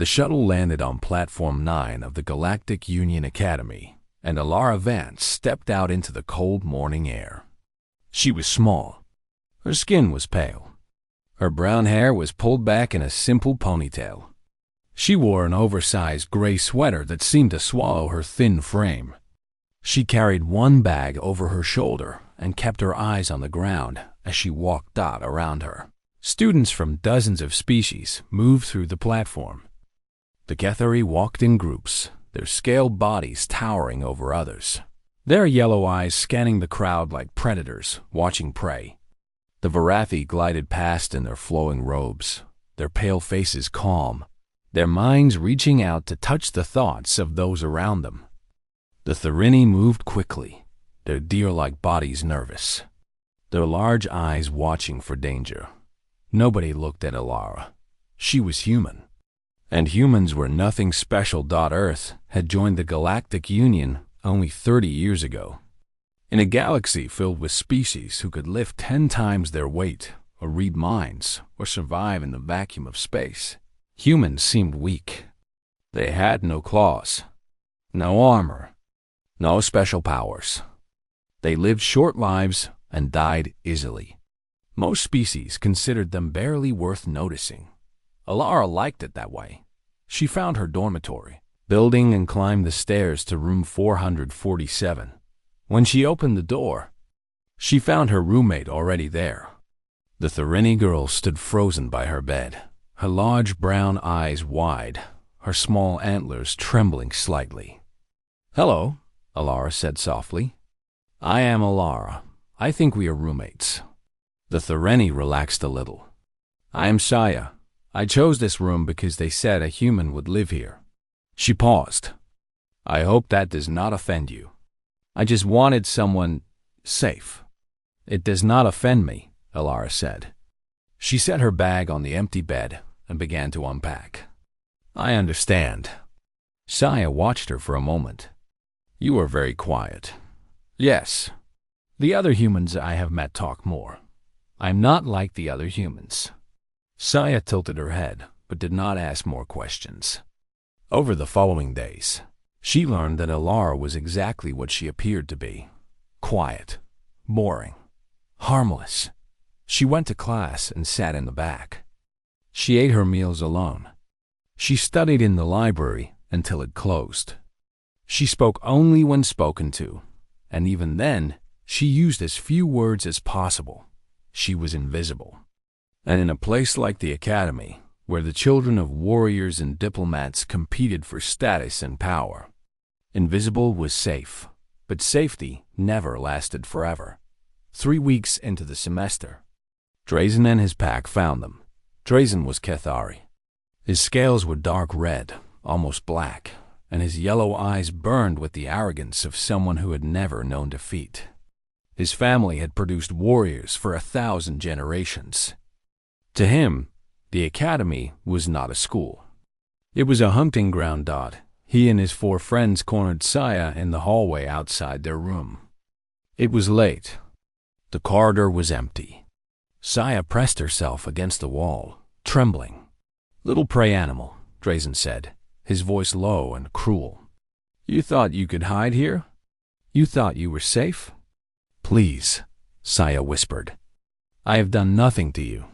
The shuttle landed on Platform 9 of the Galactic Union Academy, and Alara Vance stepped out into the cold morning air. She was small. Her skin was pale. Her brown hair was pulled back in a simple ponytail. She wore an oversized gray sweater that seemed to swallow her thin frame. She carried one bag over her shoulder and kept her eyes on the ground as she walked around her. Students from dozens of species moved through the platform. The Kethari walked in groups, their scaled bodies towering over others, their yellow eyes scanning the crowd like predators watching prey. The Varathi glided past in their flowing robes, their pale faces calm, their minds reaching out to touch the thoughts of those around them. The Therini moved quickly, their deer-like bodies nervous, their large eyes watching for danger. Nobody looked at Alara. She was human. And humans were nothing special. Earth had joined the Galactic Union only 30 years ago. In a galaxy filled with species who could lift 10 times their weight, or read minds, or survive in the vacuum of space, humans seemed weak. They had no claws, no armor, no special powers. They lived short lives and died easily. Most species considered them barely worth noticing. Alara liked it that way. She found her dormitory, building and climbed the stairs to room 447. When she opened the door, she found her roommate already there. The Therini girl stood frozen by her bed, her large brown eyes wide, her small antlers trembling slightly. "Hello," Alara said softly. "I am Alara. I think we are roommates." The Therini relaxed a little. "I am Saya. I chose this room because they said a human would live here." She paused. "I hope that does not offend you. I just wanted someone safe." "It does not offend me," Alara said. She set her bag on the empty bed and began to unpack. "I understand." Saya watched her for a moment. "You are very quiet." "Yes. The other humans I have met talk more. I'm not like the other humans." Saya tilted her head, but did not ask more questions. Over the following days, she learned that Alara was exactly what she appeared to be. Quiet, boring, harmless. She went to class and sat in the back. She ate her meals alone. She studied in the library until it closed. She spoke only when spoken to, and even then, she used as few words as possible. She was invisible. And in a place like the Academy, where the children of warriors and diplomats competed for status and power, invisible was safe, but safety never lasted forever. 3 weeks into the semester, Drazen and his pack found them. Drazen was Kethari. His scales were dark red, almost black, and his yellow eyes burned with the arrogance of someone who had never known defeat. His family had produced warriors for 1,000 generations. To him, the Academy was not a school. It was a hunting ground. He and his 4 friends cornered Saya in the hallway outside their room. It was late. The corridor was empty. Saya pressed herself against the wall, trembling. "Little prey animal," Drazen said, his voice low and cruel. "You thought you could hide here? You thought you were safe?" "Please," Saya whispered. "I have done nothing to you.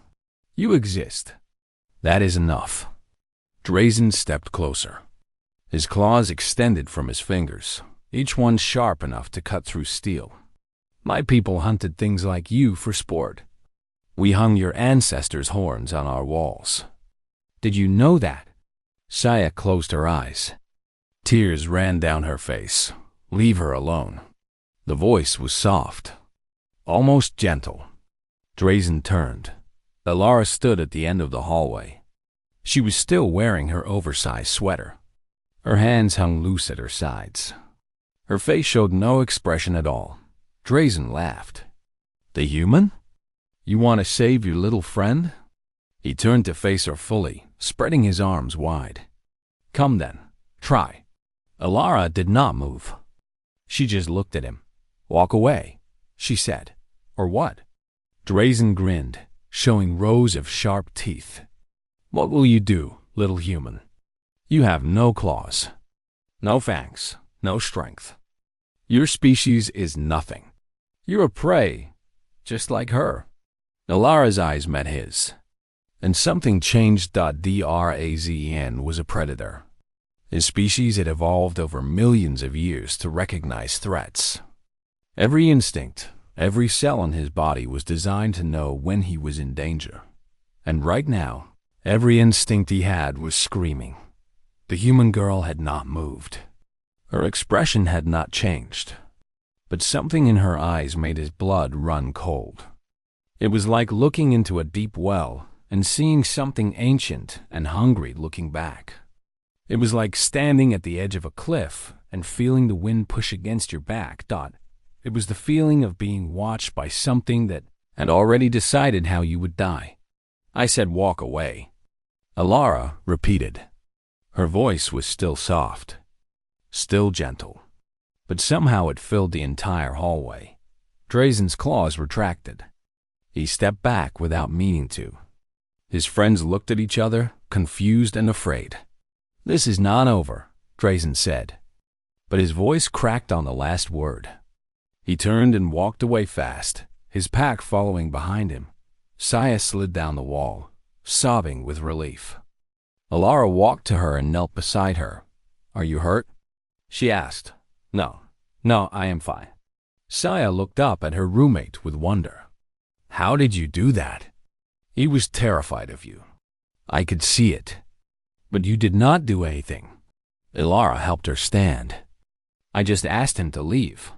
You exist. That is enough." Drazen stepped closer. His claws extended from his fingers, each one sharp enough to cut through steel. "My people hunted things like you for sport. We hung your ancestors' horns on our walls. Did you know that?" Saya closed her eyes. Tears ran down her face. "Leave her alone." The voice was soft, almost gentle. Drazen turned. Alara stood at the end of the hallway. She was still wearing her oversized sweater. Her hands hung loose at her sides. Her face showed no expression at all. Drazen laughed. "The human? You want to save your little friend?" He turned to face her fully, spreading his arms wide. "Come then, try." Alara did not move. She just looked at him. "Walk away," she said. "Or what?" Drazen grinned, showing rows of sharp teeth. "What will you do, little human?" You have no claws, no fangs, no strength. Your species is nothing. You're a prey, just like her." Alara's eyes met his, and something changed. Drazn was a predator. His species had evolved over millions of years to recognize threats. Every instinct, every cell in his body was designed to know when he was in danger. And right now, every instinct he had was screaming. The human girl had not moved. Her expression had not changed, but something in her eyes made his blood run cold. It was like looking into a deep well and seeing something ancient and hungry looking back. It was like standing at the edge of a cliff and feeling the wind push against your back. It was the feeling of being watched by something that had already decided how you would die. I said, "Walk away." Alara repeated. Her voice was still soft, still gentle, but somehow it filled the entire hallway. Drazen's claws retracted. He stepped back without meaning to. His friends looked at each other, confused and afraid. "This is not over," Drazen said, but his voice cracked on the last word. He turned and walked away fast, his pack following behind him. Saya slid down the wall, sobbing with relief. Alara walked to her and knelt beside her. "Are you hurt?" she asked. No, I am fine." Saya looked up at her roommate with wonder. "How did you do that?" "He was terrified of you. I could see it. But you did not do anything." Alara helped her stand. "I just asked him to leave."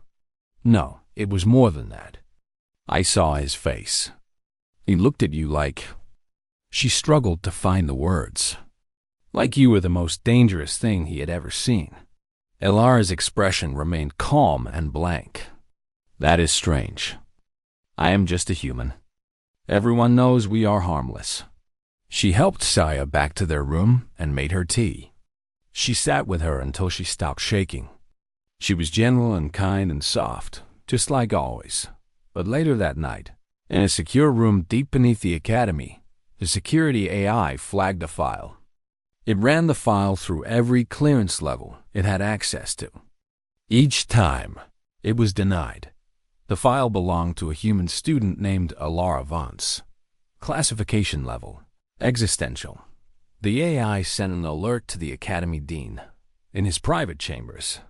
"No, it was more than that. I saw his face. He looked at you like—" She struggled to find the words. "Like you were the most dangerous thing he had ever seen." Alara's expression remained calm and blank. "That is strange. I am just a human. Everyone knows we are harmless." She helped Saya back to their room and made her tea. She sat with her until she stopped shaking. She was gentle and kind and soft, just like always. But later that night, in a secure room deep beneath the academy, the security AI flagged a file. It ran the file through every clearance level it had access to. Each time, it was denied. The file belonged to a human student named Alara Vance. Classification level: existential. The AI sent an alert to the Academy Dean in his private chambers.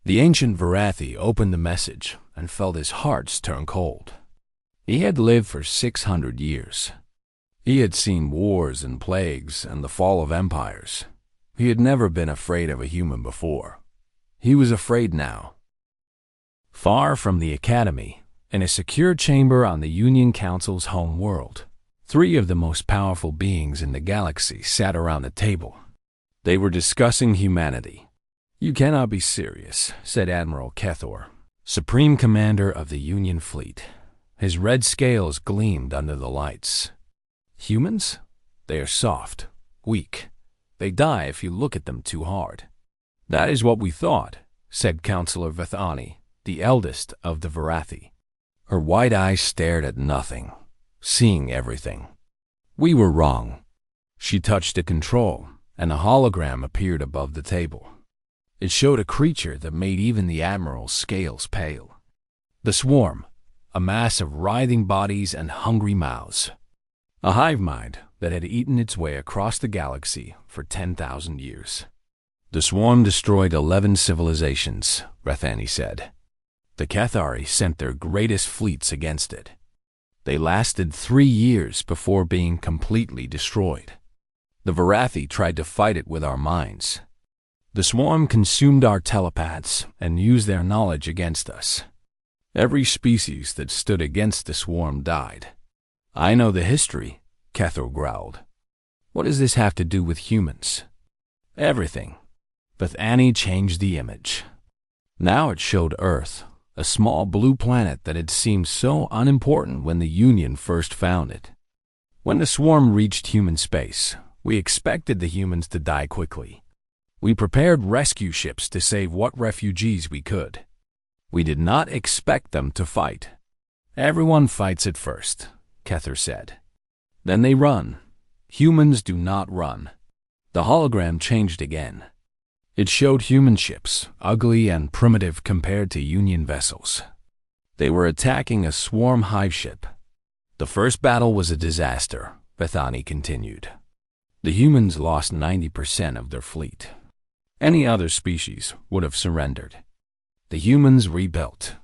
The ancient Varathi opened the message and felt his heart turn cold. He had lived for 600 years. He had seen wars and plagues and the fall of empires. He had never been afraid of a human before. He was afraid now. Far from the Academy, in a secure chamber on the Union Council's home world, 3 of the most powerful beings in the galaxy sat around the table. They were discussing humanity. "You cannot be serious," said Admiral Kethor, Supreme Commander of the Union Fleet. His red scales gleamed under the lights. "Humans? They are soft, weak. They die if you look at them too hard." "That is what we thought," said Counselor Vithani, the eldest of the Varathi. Her white eyes stared at nothing, seeing everything. "We were wrong." She touched a control, and a hologram appeared above the table. It showed a creature that made even the Admiral's scales pale. The swarm, a mass of writhing bodies and hungry mouths. A hive mind that had eaten its way across the galaxy for 10,000 years. "The swarm destroyed 11 civilizations," Rethani said. "The Cathari sent their greatest fleets against it. They lasted 3 years before being completely destroyed. The Varathi tried to fight it with our minds. The swarm consumed our telepaths and used their knowledge against us. Every species that stood against the swarm died." "I know the history," Kethor growled. "What does this have to do with humans?" "Everything." Bethany changed the image. Now it showed Earth, a small blue planet that had seemed so unimportant when the Union first found it. When the swarm reached human space, we expected the humans to die quickly. We prepared rescue ships to save what refugees we could. We did not expect them to fight. "Everyone fights at first," Kethor said. "Then they run. Humans do not run. The hologram changed again. It showed human ships, ugly and primitive compared to Union vessels. They were attacking a swarm hive ship. The first battle was a disaster, Bethany continued. The humans lost 90% of their fleet. Any other species would have surrendered. The humans rebuilt.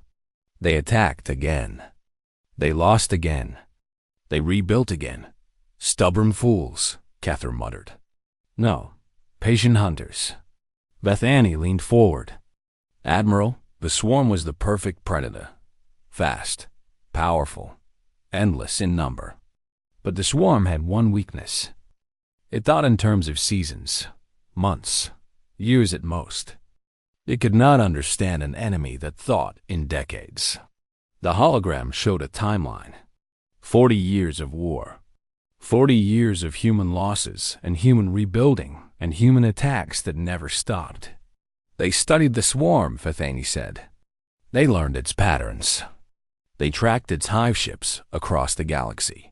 They attacked again. They lost again. They rebuilt again. Stubborn fools, Cather muttered. No, patient hunters. Bethany leaned forward. Admiral, the swarm was the perfect predator. Fast, powerful, endless in number. But the swarm had one weakness. It thought in terms of seasons, months, years at most. It could not understand an enemy that thought in decades. The hologram showed a timeline. 40 years of war. 40 years of human losses and human rebuilding and human attacks that never stopped. They studied the swarm, Bethany said. They learned its patterns. They tracked its hive ships across the galaxy.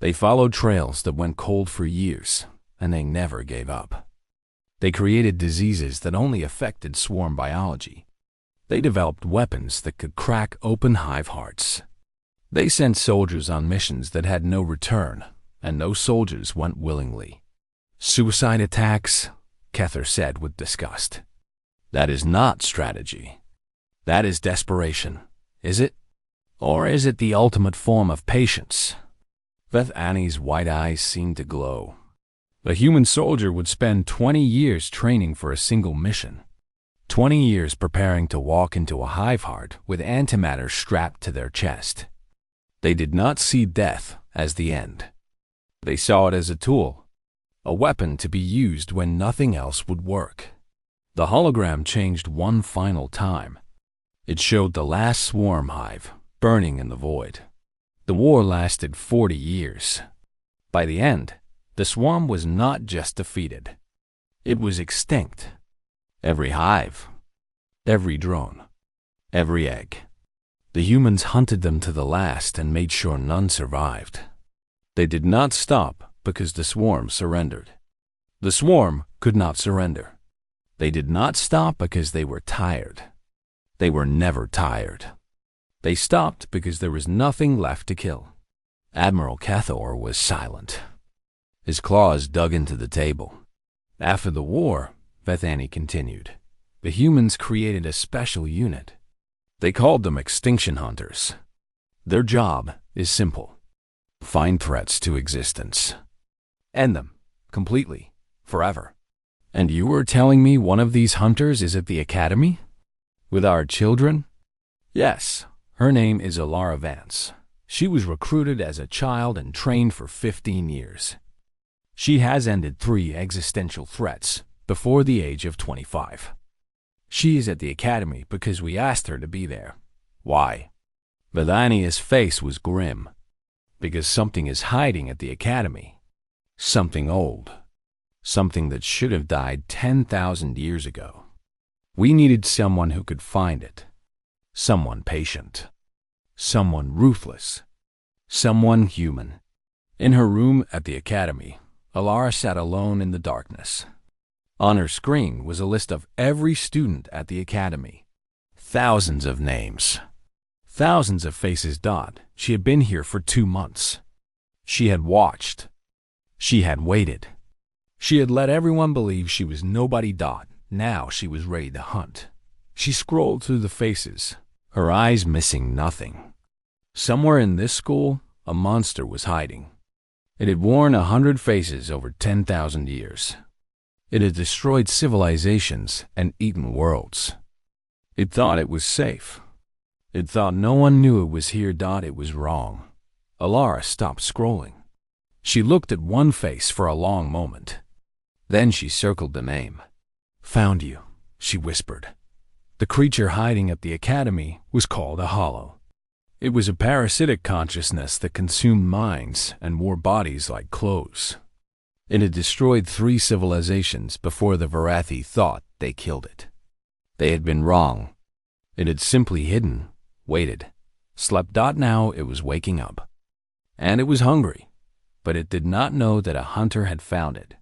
They followed trails that went cold for years, and they never gave up. They created diseases that only affected swarm biology. They developed weapons that could crack open hive hearts. They sent soldiers on missions that had no return, and no soldiers went willingly. Suicide attacks, Cather said with disgust. That is not strategy. That is desperation, is it? Or is it the ultimate form of patience? Bethany's white eyes seemed to glow. A human soldier would spend 20 years training for a single mission. 20 years preparing to walk into a hive heart with antimatter strapped to their chest. They did not see death as the end. They saw it as a tool, a weapon to be used when nothing else would work. The hologram changed one final time. It showed the last swarm hive burning in the void. The war lasted 40 years. By the end, the swarm was not just defeated. It was extinct. Every hive, every drone, every egg. The humans hunted them to the last and made sure none survived. They did not stop because the swarm surrendered. The swarm could not surrender. They did not stop because they were tired. They were never tired. They stopped because there was nothing left to kill. Admiral Cathor was silent. His claws dug into the table. After the war, Bethany continued, the humans created a special unit. They called them extinction hunters. Their job is simple. Find threats to existence. End them, completely, forever. And you were telling me one of these hunters is at the academy? With our children? Yes, her name is Alara Vance. She was recruited as a child and trained for 15 years. She has ended 3 existential threats before the age of 25. She is at the academy because we asked her to be there. Why? Bethany's face was grim. Because something is hiding at the academy. Something old. Something that should have died 10,000 years ago. We needed someone who could find it. Someone patient. Someone ruthless. Someone human. In her room at the academy, Alara sat alone in the darkness. On her screen was a list of every student at the academy. Thousands of names. Thousands of faces dot. She had been here for 2 months. She had watched. She had waited. She had let everyone believe she was nobody dot. Now she was ready to hunt. She scrolled through the faces, her eyes missing nothing. Somewhere in this school, a monster was hiding. It had worn 100 faces over 10,000 years. It had destroyed civilizations and eaten worlds. It thought it was safe. It thought no one knew it was here. It was wrong. Alara stopped scrolling. She looked at one face for a long moment. Then she circled the name. Found you, she whispered. The creature hiding at the academy was called a hollow. It was a parasitic consciousness that consumed minds and wore bodies like clothes. It had destroyed 3 civilizations before the Varathi thought they killed it. They had been wrong. It had simply hidden, waited, slept. Now it was waking up. And it was hungry, but it did not know that a hunter had found it.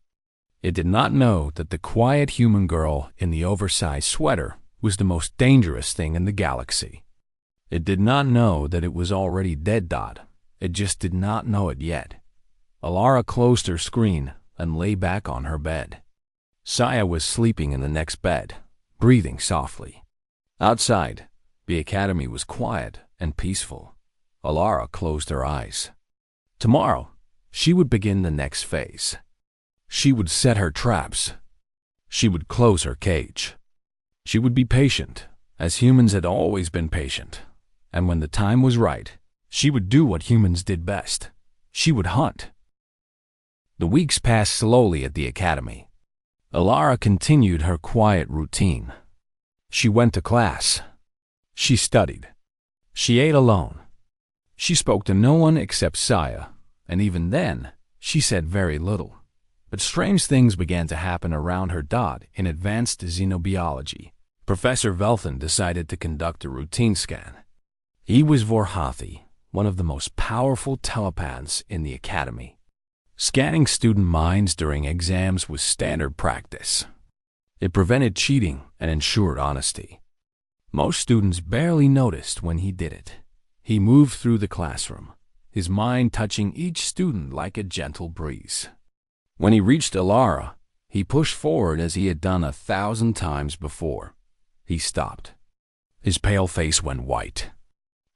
It did not know that the quiet human girl in the oversized sweater was the most dangerous thing in the galaxy. It did not know that it was already dead. It just did not know it yet. Alara closed her screen and lay back on her bed. Saya was sleeping in the next bed, breathing softly. Outside, the academy was quiet and peaceful. Alara closed her eyes. Tomorrow, she would begin the next phase. She would set her traps. She would close her cage. She would be patient, as humans had always been patient. And when the time was right, she would do what humans did best. She would hunt. The weeks passed slowly at the academy. Alara continued her quiet routine. She went to class. She studied. She ate alone. She spoke to no one except Saya, and even then, she said very little. But strange things began to happen around her. In advanced xenobiology, Professor Velthan decided to conduct a routine scan. He was Vorhathi, one of the most powerful telepaths in the academy. Scanning student minds during exams was standard practice. It prevented cheating and ensured honesty. Most students barely noticed when he did it. He moved through the classroom, his mind touching each student like a gentle breeze. When he reached Alara, he pushed forward as he had done 1,000 times before. He stopped. His pale face went white.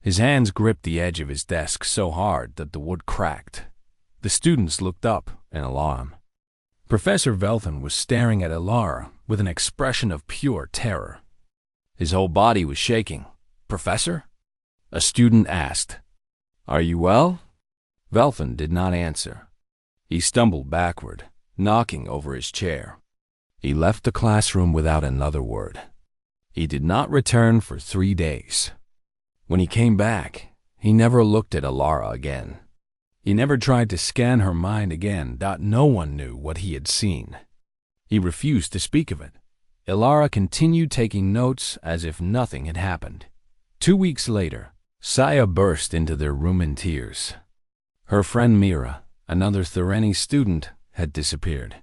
His hands gripped the edge of his desk so hard that the wood cracked. The students looked up in alarm. Professor Velthan was staring at Alara with an expression of pure terror. His whole body was shaking. "Professor?" A student asked. "Are you well?" Velthan did not answer. He stumbled backward, knocking over his chair. He left the classroom without another word. He did not return for 3 days. When he came back, he never looked at Alara again. He never tried to scan her mind again. No one knew what he had seen. He refused to speak of it. Alara continued taking notes as if nothing had happened. 2 weeks later, Saya burst into their room in tears. Her friend Mira, another Thireni student, had disappeared.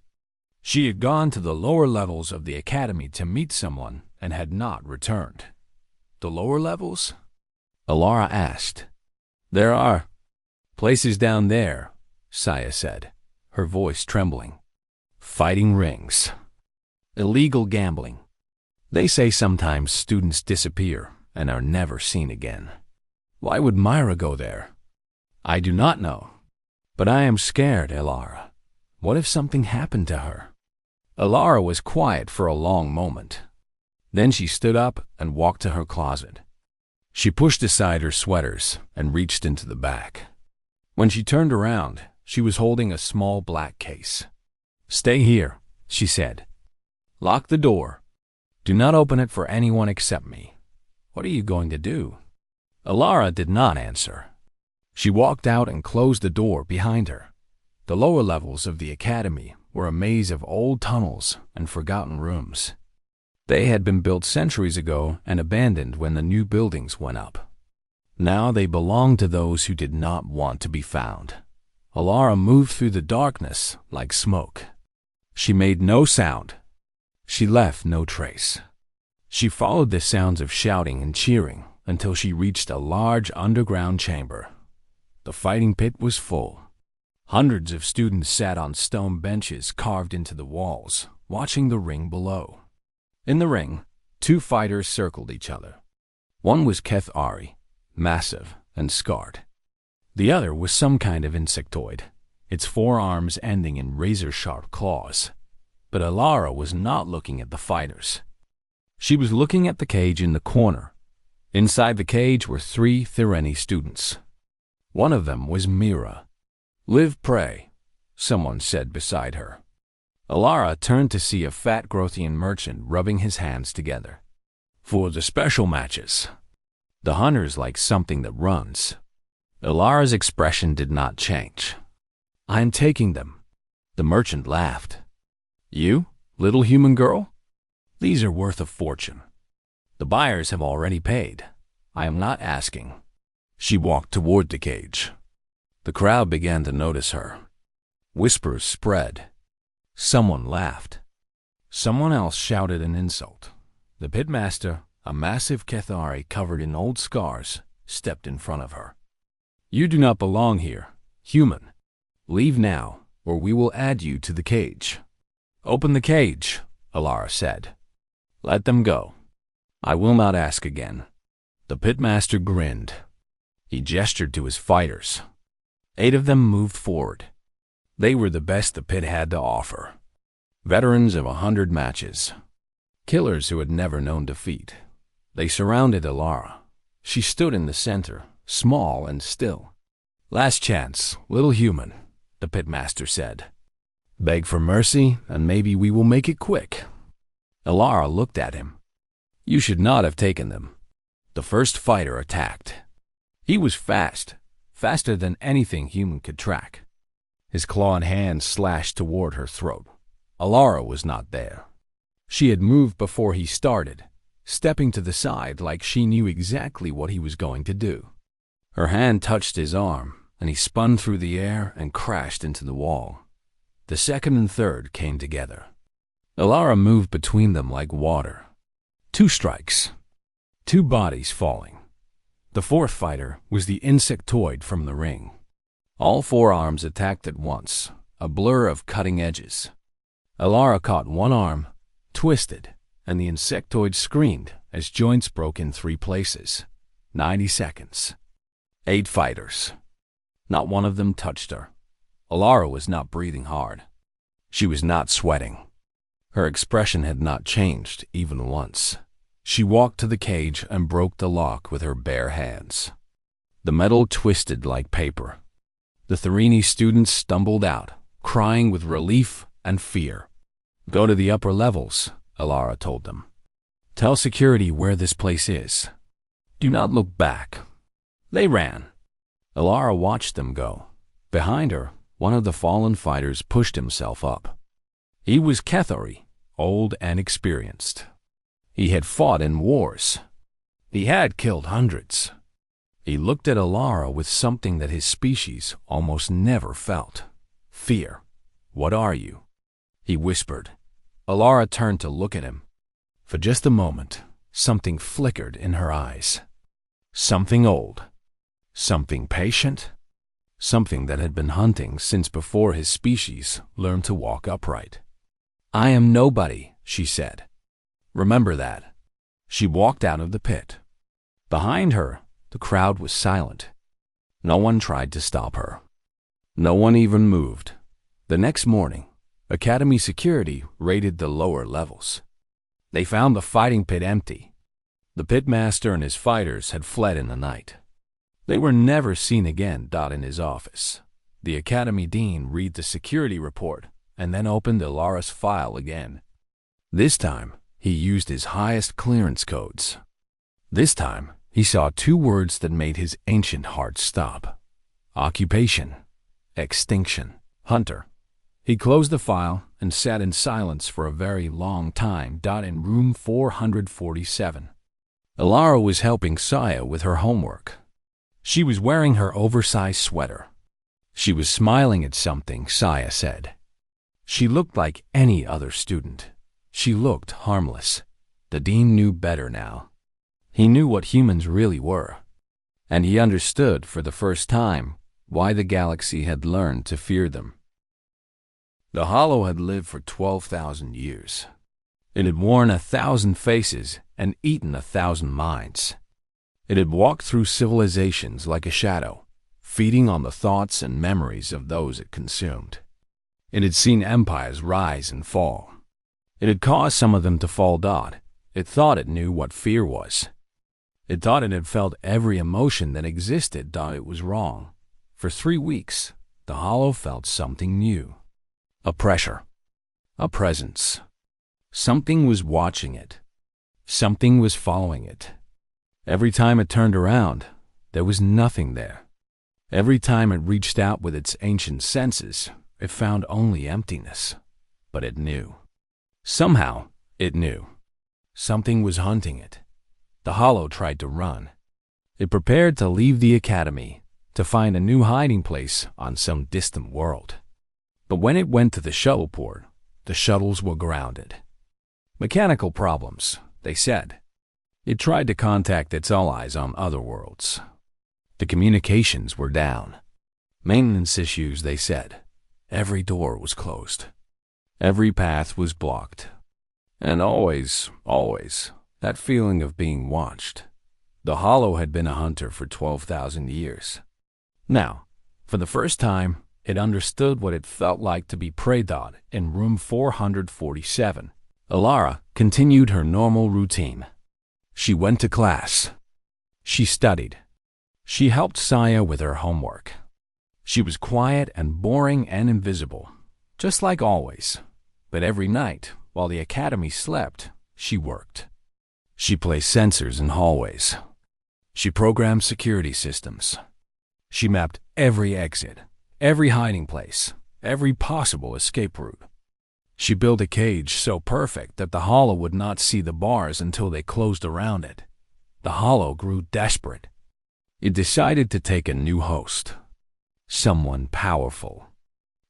She had gone to the lower levels of the academy to meet someone and had not returned. "The lower levels?" Alara asked. "There are places down there," Saya said, her voice trembling. "Fighting rings. Illegal gambling. They say sometimes students disappear and are never seen again. Why would Myra go there? I do not know. But I am scared, Alara. What if something happened to her?" Alara was quiet for a long moment. Then she stood up and walked to her closet. She pushed aside her sweaters and reached into the back. When she turned around, she was holding a small black case. "Stay here," she said. "Lock the door. Do not open it for anyone except me." "What are you going to do?" Alara did not answer. She walked out and closed the door behind her. The lower levels of the academy were a maze of old tunnels and forgotten rooms. They had been built centuries ago and abandoned when the new buildings went up. Now they belonged to those who did not want to be found. Alara moved through the darkness like smoke. She made no sound. She left no trace. She followed the sounds of shouting and cheering until she reached a large underground chamber. The fighting pit was full. Hundreds of students sat on stone benches carved into the walls, watching the ring below. In the ring, 2 fighters circled each other. One was Keth Ari, massive and scarred. The other was some kind of insectoid, its 4 arms ending in razor-sharp claws. But Alara was not looking at the fighters. She was looking at the cage in the corner. Inside the cage were 3 Thireni students. One of them was Mira. "Live, pray," someone said beside her. Alara turned to see a fat Grothian merchant rubbing his hands together. "For the special matches. The hunters like something that runs." Alara's expression did not change. "I am taking them." The merchant laughed. "You, little human girl? These are worth a fortune. The buyers have already paid. I am not asking." She walked toward the cage. The crowd began to notice her. Whispers spread. Someone laughed. Someone else shouted an insult. The pitmaster, a massive Cathari covered in old scars, stepped in front of her. "You do not belong here, human. Leave now, or we will add you to the cage." "Open the cage," Alara said. "Let them go. I will not ask again." The pitmaster grinned. He gestured to his fighters. 8 of them moved forward. They were the best the pit had to offer. Veterans of 100 matches. Killers who had never known defeat. They surrounded Alara. She stood in the center, small and still. "Last chance, little human," the pitmaster said. "Beg for mercy, and maybe we will make it quick." Alara looked at him. "You should not have taken them." The first fighter attacked. He was fast, faster than anything human could track. His clawed hand slashed toward her throat. Alara was not there. She had moved before he started, stepping to the side like she knew exactly what he was going to do. Her hand touched his arm, and he spun through the air and crashed into the wall. The second and third came together. Alara moved between them like water. 2 strikes. 2 bodies falling. The fourth fighter was the insectoid from the ring. All 4 arms attacked at once, a blur of cutting edges. Alara caught one arm, twisted, and the insectoid screamed as joints broke in 3 places. 90 seconds. 8 fighters. Not one of them touched her. Alara was not breathing hard. She was not sweating. Her expression had not changed even once. She walked to the cage and broke the lock with her bare hands. The metal twisted like paper. The Therini students stumbled out, crying with relief and fear. "Go to the upper levels," Alara told them. "Tell security where this place is. Do not look back." They ran. Alara watched them go. Behind her, one of the fallen fighters pushed himself up. He was Cathari, old and experienced. He had fought in wars. He had killed hundreds. He looked at Alara with something that his species almost never felt. "Fear. What are you?" he whispered. Alara turned to look at him. For just a moment, something flickered in her eyes. Something old. Something patient. Something that had been hunting since before his species learned to walk upright. "I am nobody," she said. "Remember that." She walked out of the pit. Behind her, the crowd was silent. No one tried to stop her. No one even moved. The next morning, Academy security raided the lower levels. They found the fighting pit empty. The pitmaster and his fighters had fled in the night. They were never seen again. In his office, the Academy Dean read the security report and then opened Alara's file again. This time, he used his highest clearance codes. This time, he saw 2 words that made his ancient heart stop. Occupation. Extinction. Hunter. He closed the file and sat in silence for a very long time. In room 447. Alara was helping Saya with her homework. She was wearing her oversized sweater. She was smiling at something Saya said. She looked like any other student. She looked harmless. The dean knew better now. He knew what humans really were. And he understood for the first time why the galaxy had learned to fear them. The Hollow had lived for 12,000 years. It had worn 1,000 faces and eaten 1,000 minds. It had walked through civilizations like a shadow, feeding on the thoughts and memories of those it consumed. It had seen empires rise and fall. It had caused some of them to fall. It thought it knew what fear was. It thought it had felt every emotion that existed. It was wrong. For 3 weeks, the Hollow felt something new. A pressure. A presence. Something was watching it. Something was following it. Every time it turned around, there was nothing there. Every time it reached out with its ancient senses, it found only emptiness. But it knew. Somehow, it knew. Something was hunting it. The Hollow tried to run. It prepared to leave the Academy, to find a new hiding place on some distant world. But when it went to the shuttle port, the shuttles were grounded. Mechanical problems, they said. It tried to contact its allies on other worlds. The communications were down. Maintenance issues, they said. Every door was closed. Every path was blocked. And always, that feeling of being watched. The Hollow had been a hunter for 12,000 years. Now, for the first time, it understood what it felt like to be preyed on in room 447. Alara continued her normal routine. She went to class. She studied. She helped Saya with her homework. She was quiet and boring and invisible, just like always. But every night, while the academy slept, she worked. She placed sensors in hallways. She programmed security systems. She mapped every exit, every hiding place, every possible escape route. She built a cage so perfect that the Hollow would not see the bars until they closed around it. The Hollow grew desperate. It decided to take a new host. Someone powerful.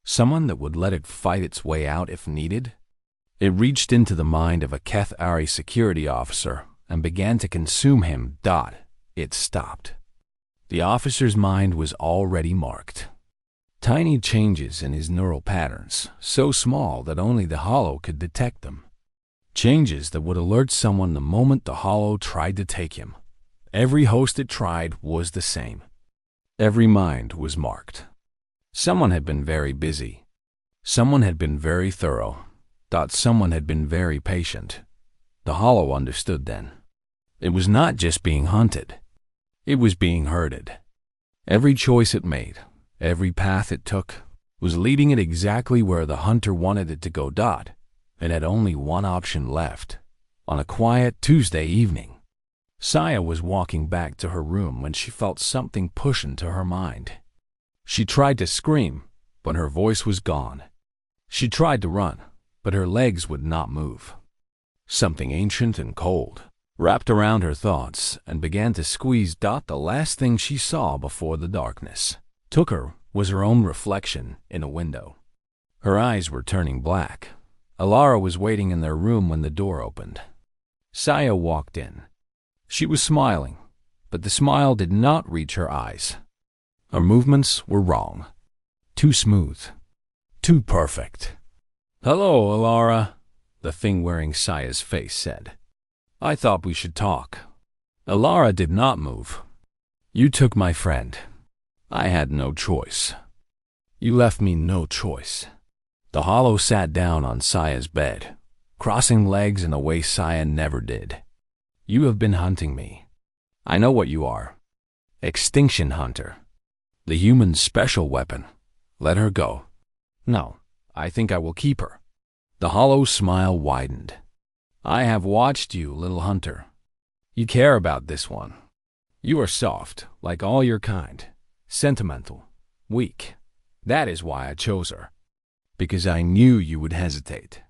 Someone that would let it fight its way out if needed. It reached into the mind of a Keth-Ari security officer and began to consume him. It stopped. The officer's mind was already marked. Tiny changes in his neural patterns, so small that only the Hollow could detect them. Changes that would alert someone the moment the Hollow tried to take him. Every host it tried was the same. Every mind was marked. Someone had been very busy. Someone had been very thorough. Someone had been very patient. The Hollow understood then. It was not just being hunted. It was being herded. Every choice it made, every path it took, was leading it exactly where the hunter wanted it to go. It had only one option left. On a quiet Tuesday evening, Saya was walking back to her room when she felt something push into her mind. She tried to scream, but her voice was gone. She tried to run, but her legs would not move. Something ancient and cold wrapped around her thoughts and began to squeeze. The last thing she saw before the darkness took her was her own reflection in a window. Her eyes were turning black. Alara was waiting in their room when the door opened. Saya walked in. She was smiling, but the smile did not reach her eyes. Her movements were wrong. Too smooth. Too perfect. "Hello, Alara," the thing wearing Saya's face said. "I thought we should talk." Alara did not move. "You took my friend. I had no choice. You left me no choice." The Hollow sat down on Saya's bed, crossing legs in a way Saya never did. "You have been hunting me. I know what you are. Extinction Hunter. The human's special weapon. Let her go." "No, I think I will keep her." The Hollow's smile widened. "I have watched you, little hunter. You care about this one. You are soft, like all your kind, sentimental, weak. That is why I chose her. Because I knew you would hesitate."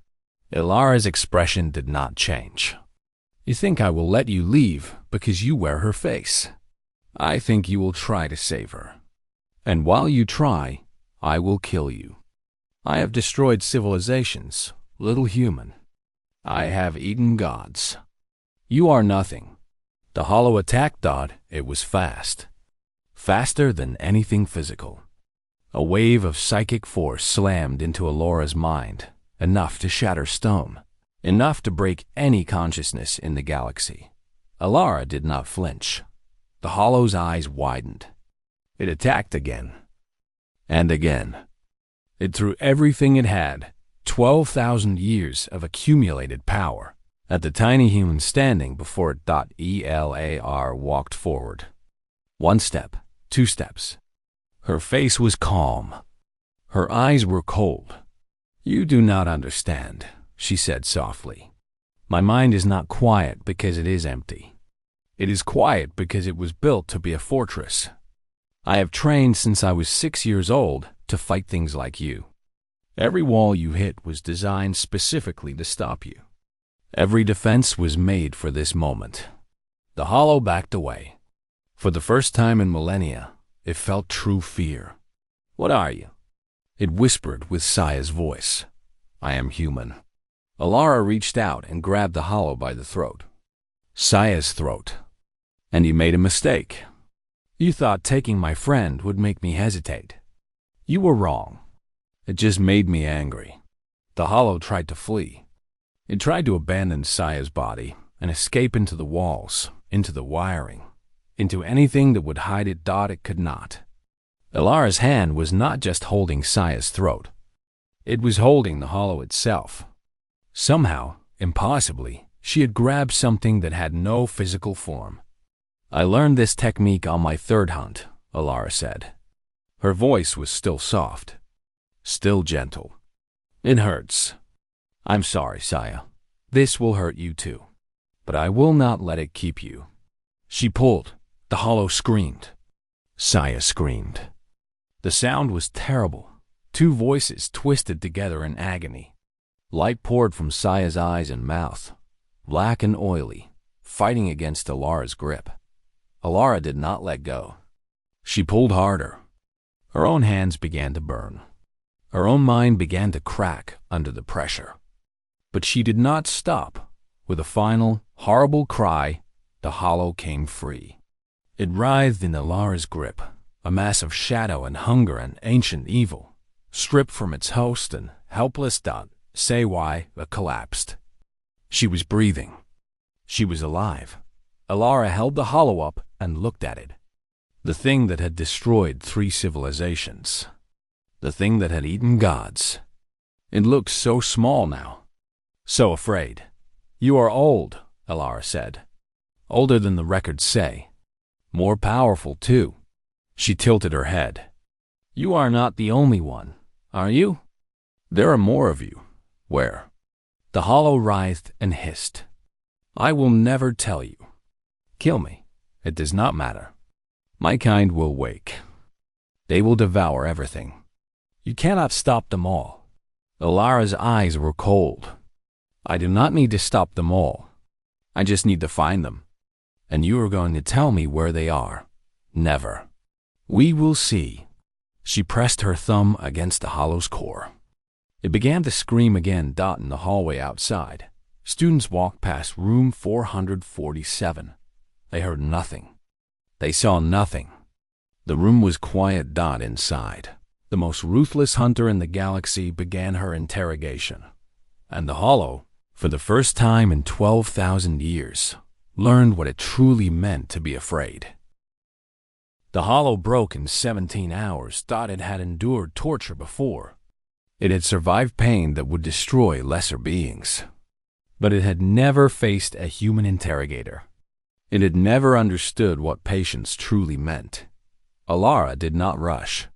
Ilara's expression did not change. "You think I will let you leave because you wear her face. I think you will try to save her. And while you try, I will kill you. I have destroyed civilizations, little human. I have eaten gods. You are nothing." The Hollow attacked. It was fast. Faster than anything physical. A wave of psychic force slammed into Alora's mind, enough to shatter stone, enough to break any consciousness in the galaxy. Alara did not flinch. The Hollow's eyes widened. It attacked again. And again. It threw everything it had, 12,000 years of accumulated power, at the tiny human standing before it. Elar walked forward. 1 step, 2 steps. Her face was calm. Her eyes were cold. "You do not understand," she said softly. "My mind is not quiet because it is empty. It is quiet because it was built to be a fortress. I have trained since I was 6 years old to fight things like you. Every wall you hit was designed specifically to stop you. Every defense was made for this moment." The Hollow backed away. For the first time in millennia, it felt true fear. "What are you?" It whispered with Saya's voice. I am human. Alara reached out and grabbed the hollow by the throat. Saya's throat. And you made a mistake. You thought taking my friend would make me hesitate. You were wrong. It just made me angry. The hollow tried to flee. It tried to abandon Saya's body and escape into the walls, into the wiring, into anything that would hide it. It could not. Alara's hand was not just holding Saya's throat. It was holding the hollow itself. Somehow, impossibly, she had grabbed something that had no physical form. I learned this technique on my third hunt, Alara said. Her voice was still soft, still gentle. It hurts. I'm sorry, Saya. This will hurt you too. But I will not let it keep you. She pulled. The hollow screamed. Saya screamed. The sound was terrible. Two voices twisted together in agony. Light poured from Saya's eyes and mouth, black and oily, fighting against Alara's grip. Alara did not let go. She pulled harder. Her own hands began to burn. Her own mind began to crack under the pressure. But she did not stop. With a final, horrible cry, the hollow came free. It writhed in Alara's grip, a mass of shadow and hunger and ancient evil, stripped from its host and helpless. Say why, but collapsed. She was breathing. She was alive. Alara held the hollow up and looked at it. The thing that had destroyed 3 civilizations. The thing that had eaten gods. It looked so small now. So afraid. You are old, Alara said. Older than the records say. More powerful, too. She tilted her head. You are not the only one, are you? There are more of you. Where? The hollow writhed and hissed. I will never tell you. Kill me. It does not matter. My kind will wake. They will devour everything. You cannot stop them all. Alara's eyes were cold. I do not need to stop them all. I just need to find them. And you are going to tell me where they are. Never. We will see. She pressed her thumb against the hollow's core. It began to scream again. In the hallway outside, students walked past room 447. They heard nothing. They saw nothing. The room was quiet. Inside, the most ruthless hunter in the galaxy began her interrogation. And the hollow, for the first time in 12,000 years, learned what it truly meant to be afraid. The hollow broke in 17 hours. It had endured torture before. It had survived pain that would destroy lesser beings. But it had never faced a human interrogator. It had never understood what patience truly meant. Alara did not rush.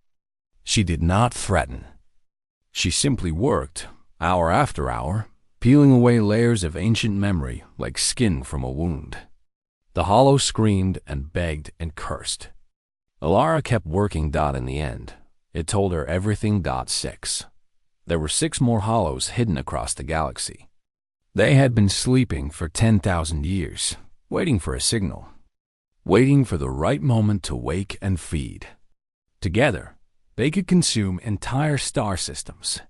She did not threaten. She simply worked, hour after hour, peeling away layers of ancient memory like skin from a wound. The hollow screamed and begged and cursed. Alara kept working. In the end, it told her everything. 6. There were 6 more hollows hidden across the galaxy. They had been sleeping for 10,000 years, waiting for a signal, waiting for the right moment to wake and feed. Together, they could consume entire star systems.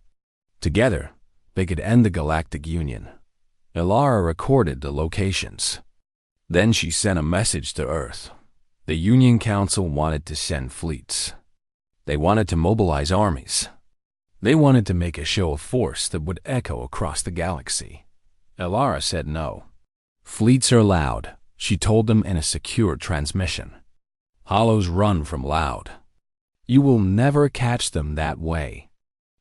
Together, they could end the Galactic Union. Alara recorded the locations. Then she sent a message to Earth. The Union Council wanted to send fleets. They wanted to mobilize armies. They wanted to make a show of force that would echo across the galaxy. Alara said no. Fleets are loud, she told them in a secure transmission. Hollows run from loud. You will never catch them that way.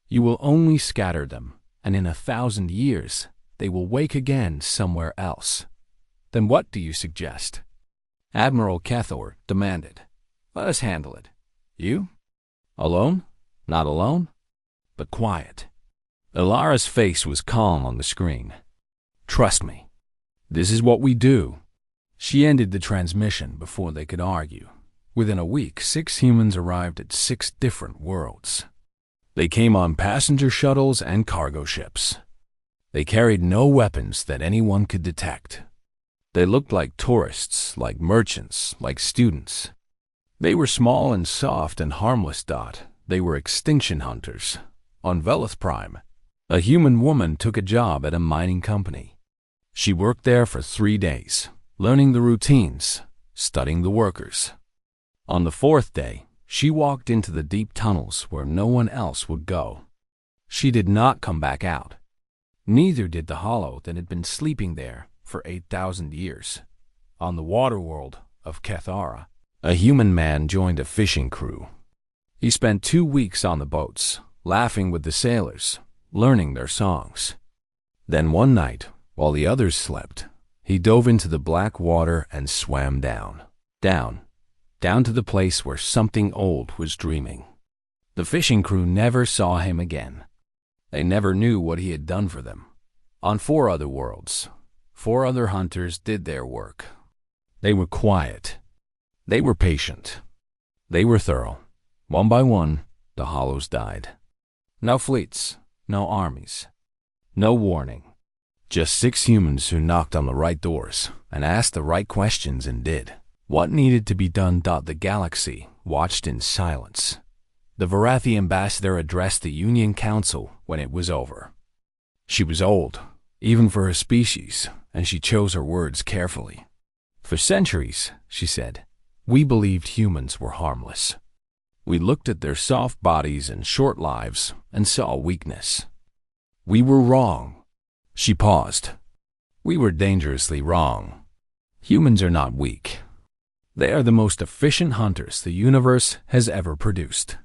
You will only scatter them, and in 1,000 years, they will wake again somewhere else. Then what do you suggest? Admiral Kethor demanded. Let us handle it. You? Alone? Not alone? But quiet. Alara's face was calm on the screen. Trust me. This is what we do. She ended the transmission before they could argue. Within a week, 6 humans arrived at 6 different worlds. They came on passenger shuttles and cargo ships. They carried no weapons that anyone could detect. They looked like tourists, like merchants, like students. They were small and soft and harmless. They were extinction hunters. On Velith Prime, A human woman took a job at a mining company. She worked there for 3 days, learning the routines, studying the workers. On the 4th day, she walked into the deep tunnels where no one else would go. She did not come back out. Neither did the hollow that had been sleeping there for 8,000 years. On the water world of Kethara, a human man joined a fishing crew. He spent 2 weeks on the boats, laughing with the sailors, learning their songs. Then one night, while the others slept, he dove into the black water and swam down to the place where something old was dreaming. The fishing crew never saw him again. They never knew what he had done for them. On 4 other worlds, 4 other hunters did their work. They were quiet. They were patient. They were thorough. One by one, the hollows died. No fleets, no armies, no warning. Just 6 humans who knocked on the right doors and asked the right questions and did what needed to be done. The galaxy watched in silence. The Varathi ambassador addressed the Union Council when it was over. She was old, even for her species, and she chose her words carefully. For centuries, she said, we believed humans were harmless. We looked at their soft bodies and short lives and saw weakness. We were wrong. She paused. We were dangerously wrong. Humans are not weak. They are the most efficient hunters the universe has ever produced.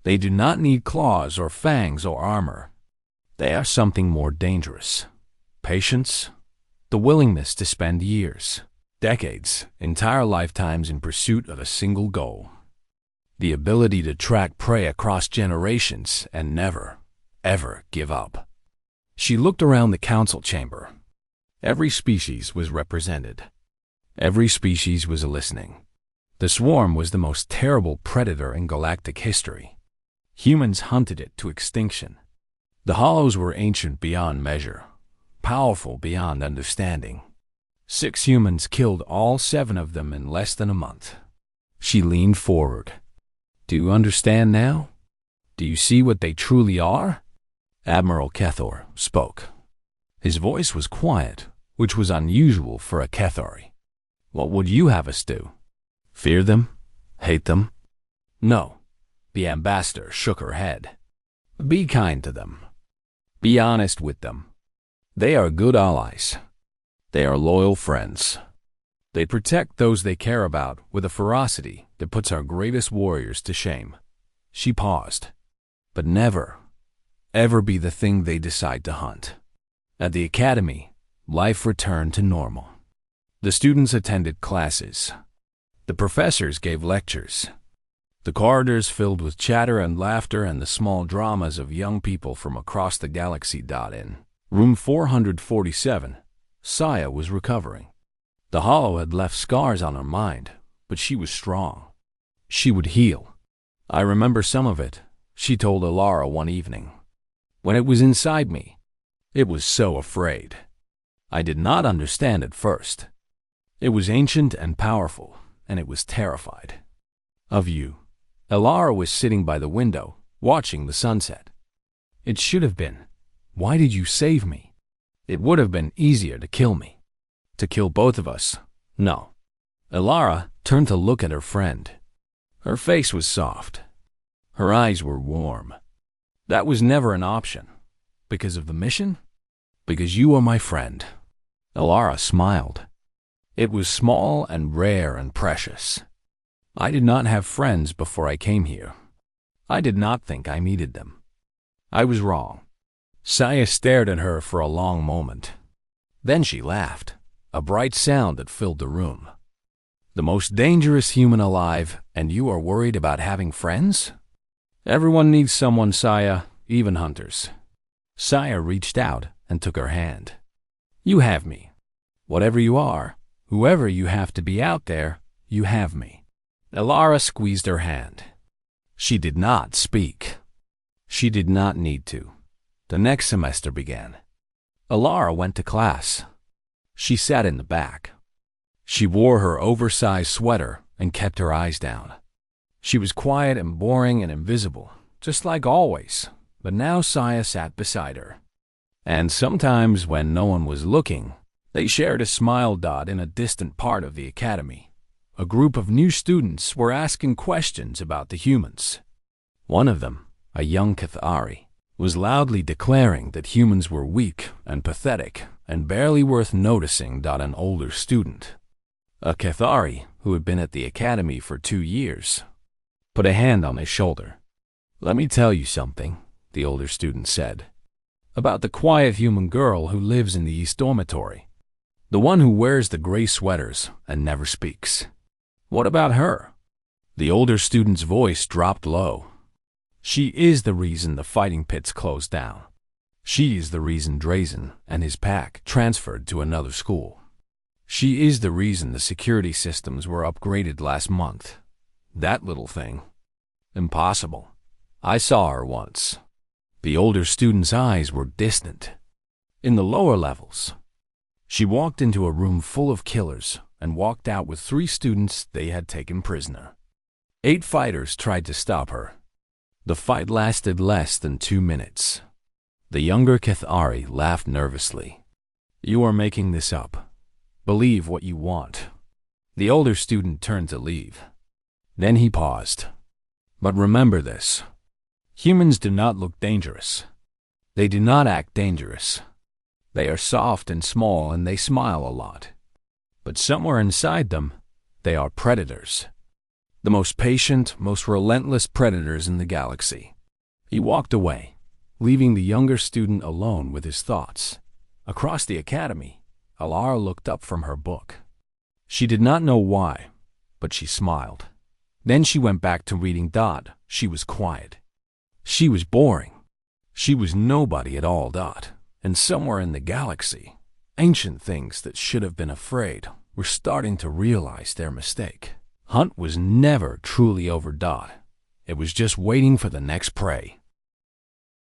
They do not need claws or fangs or armor. They are something more dangerous. Patience, the willingness to spend years, decades, entire lifetimes in pursuit of a single goal. The ability to track prey across generations and never, ever give up. She looked around the council chamber. Every species was represented. Every species was listening. The swarm was the most terrible predator in galactic history. Humans hunted it to extinction. The hollows were ancient beyond measure, powerful beyond understanding. 6 humans killed all 7 of them in less than a month. She leaned forward. Do you understand now? Do you see what they truly are? Admiral Kethor spoke. His voice was quiet, which was unusual for a Kethari. What would you have us do? Fear them? Hate them? No. The ambassador shook her head. Be kind to them. Be honest with them. They are good allies. They are loyal friends. They protect those they care about with a ferocity that puts our greatest warriors to shame. She paused. But never, ever be the thing they decide to hunt. At the academy, life returned to normal. The students attended classes. The professors gave lectures. The corridors filled with chatter and laughter and the small dramas of young people from across the galaxy. In room 447, Saya was recovering. The hollow had left scars on her mind, but she was strong. She would heal. I remember some of it, she told Alara one evening. When it was inside me, it was so afraid. I did not understand at first. It was ancient and powerful, and it was terrified. Of you. Alara was sitting by the window, watching the sunset. It should have been, why did you save me? It would have been easier to kill me. To kill both of us. No. Alara turned to look at her friend. Her face was soft. Her eyes were warm. That was never an option. Because of the mission? Because you are my friend. Alara smiled. It was small and rare and precious. I did not have friends before I came here. I did not think I needed them. I was wrong. Saya stared at her for a long moment. Then she laughed, a bright sound that filled the room. The most dangerous human alive, and you are worried about having friends? Everyone needs someone, Saya, even hunters. Saya reached out and took her hand. You have me. Whatever you are, whoever you have to be out there, you have me. Alara squeezed her hand. She did not speak. She did not need to. The next semester began. Alara went to class. She sat in the back. She wore her oversized sweater and kept her eyes down. She was quiet and boring and invisible, just like always, but now Saya sat beside her. And sometimes when no one was looking, they shared a smile dot in a distant part of the academy. A group of new students were asking questions about the humans. One of them, a young Cathari, was loudly declaring that humans were weak and pathetic and barely worth noticing. An older student, a Cathari who had been at the academy for 2 years, put a hand on his shoulder. "Let me tell you something," the older student said, "about the quiet human girl who lives in the East Dormitory. The one who wears the gray sweaters and never speaks. What about her?" The older student's voice dropped low. "She is the reason the fighting pits closed down. She is the reason Drazen and his pack transferred to another school. She is the reason the security systems were upgraded last month. That little thing. Impossible. I saw her once." The older student's eyes were distant. In the lower levels, she walked into a room full of killers and walked out with 3 students they had taken prisoner. 8 fighters tried to stop her. The fight lasted less than 2 minutes. The younger Cathari laughed nervously. "You are making this up. Believe what you want." The older student turned to leave. Then he paused. "But remember this. Humans do not look dangerous. They do not act dangerous. They are soft and small and they smile a lot. But somewhere inside them, they are predators. The most patient, most relentless predators in the galaxy." He walked away, leaving the younger student alone with his thoughts. Across the academy, Alara looked up from her book. She did not know why, but she smiled. Then she went back to reading. She was quiet. She was boring. She was nobody at all. And somewhere in the galaxy, ancient things that should have been afraid were starting to realize their mistake. Hunt was never truly over. It was just waiting for the next prey.